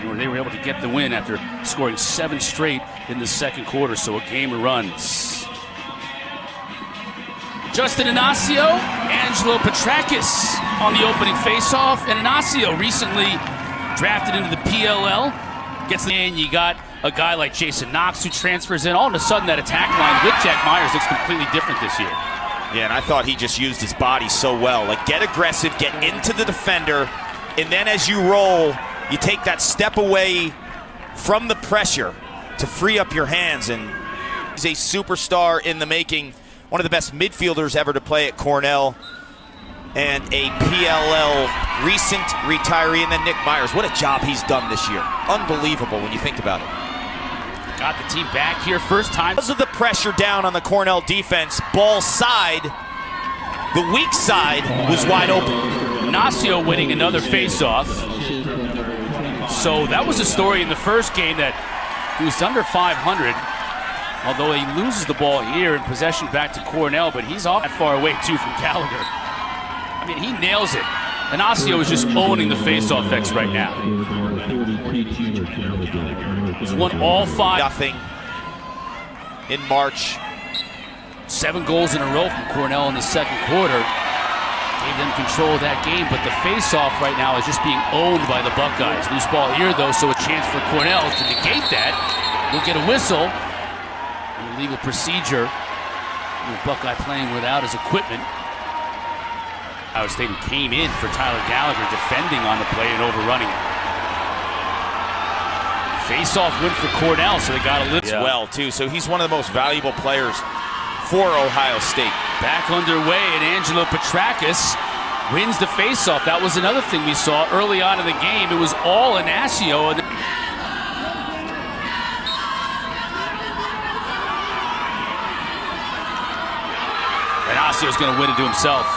They were able to get the win after scoring 7 straight in the second quarter, so a game of runs. Justin Inacio, Angelo Petrakis on the opening faceoff, and Inacio recently drafted into the PLL. Gets the in, you got a guy like Jason Knox who transfers in. All of a sudden that attack line with Jack Myers looks completely different this year. Yeah, and I thought he just used his body so well. Like, get aggressive, get into the defender, and then as you roll, you take that step away from the pressure to free up your hands. And he's a superstar in the making, one of the best midfielders ever to play at Cornell, and a PLL recent retiree. And then Nick Myers, what a job he's done this year. Unbelievable when you think about it. Got the team back here first time. Because of the pressure down on the Cornell defense, ball side, the weak side was wide open. Inacio winning another faceoff. So that was a story in the first game that he was under 500, although he loses the ball here in possession back to Cornell, but he's off that far away too from Gallagher. I mean, he nails it. Inacio is just owning the faceoff X right now. He's won all 5. Nothing in March. 7 goals in a row from Cornell in the second quarter. Gave them control of that game, but the face-off right now is just being owned by the Buckeyes. Loose ball here, though, so a chance for Cornell to negate that. We'll get a whistle. An illegal procedure. The Buckeye playing without his equipment. Ohio State came in for Tyler Gallagher, defending on the play and overrunning it. Face-off win for Cornell, so they got a little as well, too. So he's one of the most valuable players for Ohio State. Back underway, and Angelo Petrakis wins the face-off. That was another thing we saw early on in the game. It was all Inacio. Inacio's going to win it to himself.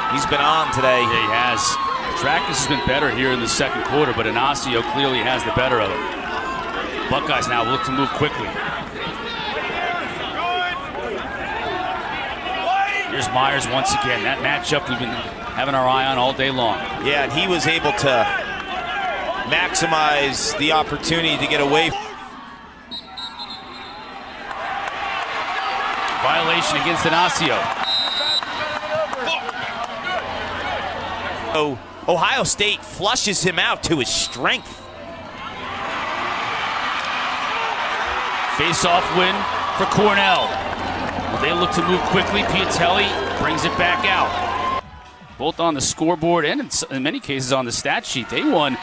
He's been on today. Yeah, he has. Petrakis has been better here in the second quarter, but Inacio clearly has the better of it. Buckeyes now look to move quickly. Here's Myers once again. That matchup we've been having our eye on all day long. Yeah, and he was able to maximize the opportunity to get away. Violation against Inacio. So Ohio State flushes him out to his strength. Face-off win for Cornell. Well, they look to move quickly. Piatelli brings it back out. Both on the scoreboard and in many cases on the stat sheet. They won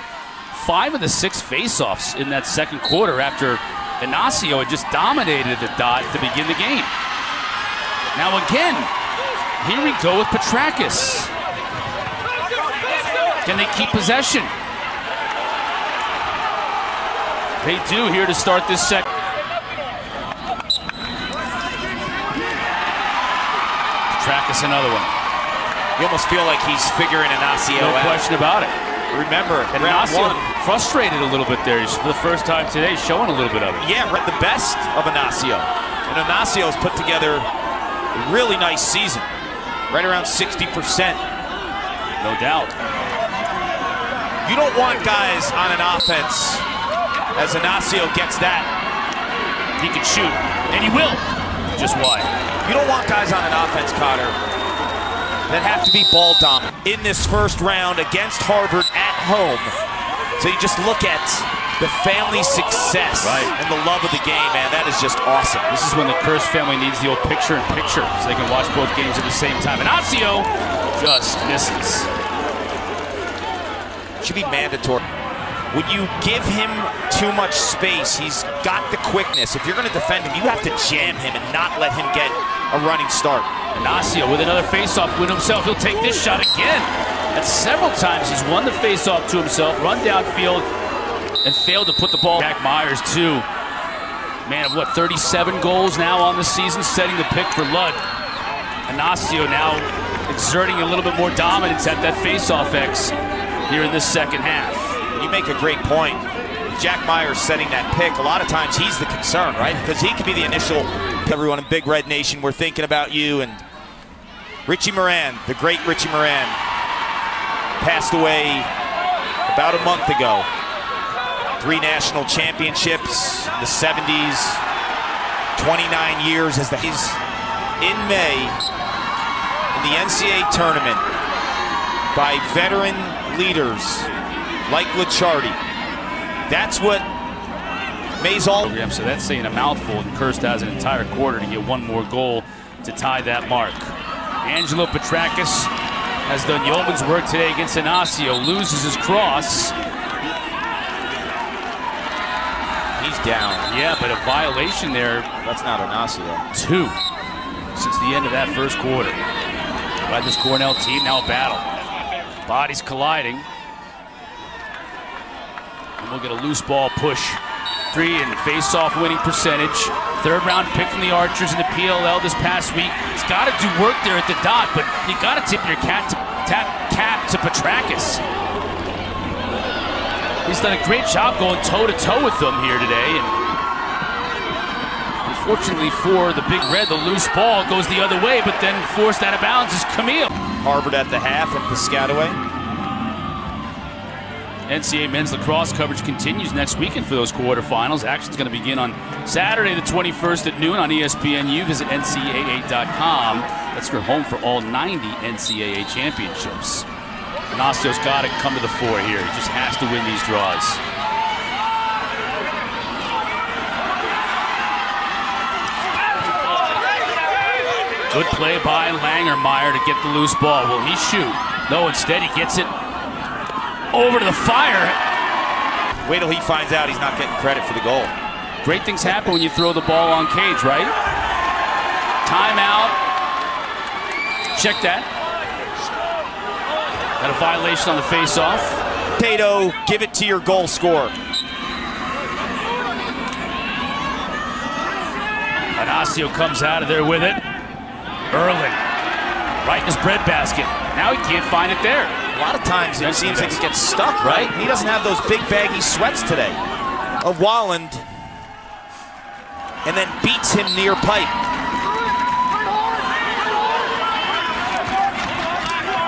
5 of the 6 face-offs in that second quarter after Inacio had just dominated the dot to begin the game. Now again, here we go with Petrakis. Can they keep possession? They do here to start this second. Petrakis another one. You almost feel like he's figuring Inacio out. No question about it. Remember, and Inacio frustrated a little bit there. He's, for the first time today, showing a little bit of it. Yeah, the best of Inacio. And Inacio's put together a really nice season. Right around 60%. No doubt. You don't want guys on an offense as Inacio gets that. He can shoot, and he will. Just why? You don't want guys on an offense, Cotter, that have to be ball dominant in this first round against Harvard at home. So you just look at the family success and the love of the game, man. That is just awesome. This is when the Curse family needs the old picture-in-picture so they can watch both games at the same time. Inacio just misses. Should be mandatory. When you give him too much space, he's got the quickness. If you're going to defend him, you have to jam him and not let him get a running start. Inacio with another face-off win himself. He'll take this shot again. That's several times he's won the face-off to himself, run downfield, and failed to put the ball. Jack Myers, too. Man of what, 37 goals now on the season, setting the pick for Ludd. Inacio now exerting a little bit more dominance at that face-off X here in this second half. You make a great point. Jack Myers setting that pick, a lot of times he's the concern, right? Because he could be the initial. Everyone in Big Red Nation, we're thinking about you. And Richie Moran, the great Richie Moran, passed away about a month ago. 3 national championships in the 70s, 29 years as he's in May in the NCAA tournament by veteran leaders like Licciardi. That's what May's all. So that's saying a mouthful, and Kirst has an entire quarter to get one more goal to tie that mark. Angelo Petrakis has done yeoman's work today against Inacio, loses his cross. He's down. Yeah, but a violation there. That's not Inacio. 2 since the end of that first quarter. By this Cornell team, now a battle. Bodies colliding. And we'll get a loose ball push. 3 and face-off winning percentage. 3rd round pick from the Archers in the PLL this past week. He's got to do work there at the dot, but you got to tip your cap to Petrakis. He's done a great job going toe-to-toe with them here today. And unfortunately for the Big Red, the loose ball goes the other way, but then forced out of bounds is Camille. Harvard at the half and Piscataway. NCAA men's lacrosse coverage continues next weekend for those quarterfinals. Action's going to begin on Saturday the 21st at noon on ESPNU. Visit NCAA.com. That's your home for all 90 NCAA championships. Inacio's got to come to the fore here. He just has to win these draws. Good play by Langermeyer to get the loose ball. Will he shoot? No, instead he gets it over to the fire. Wait till he finds out he's not getting credit for the goal. Great things happen when you throw the ball on cage, right? Timeout. Check that. Got a violation on the face-off. Tato, give it to your goal scorer. Inacio comes out of there with it. Erling, right in his breadbasket. Now he can't find it there. A lot of times it seems like he gets stuck, right? He doesn't have those big baggy sweats today. Of Walland, and then beats him near pipe.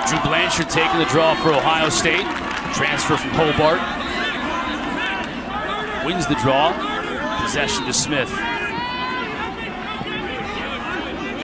Drew Blanchard taking the draw for Ohio State. Transfer from Hobart. Wins the draw. Possession to Smith.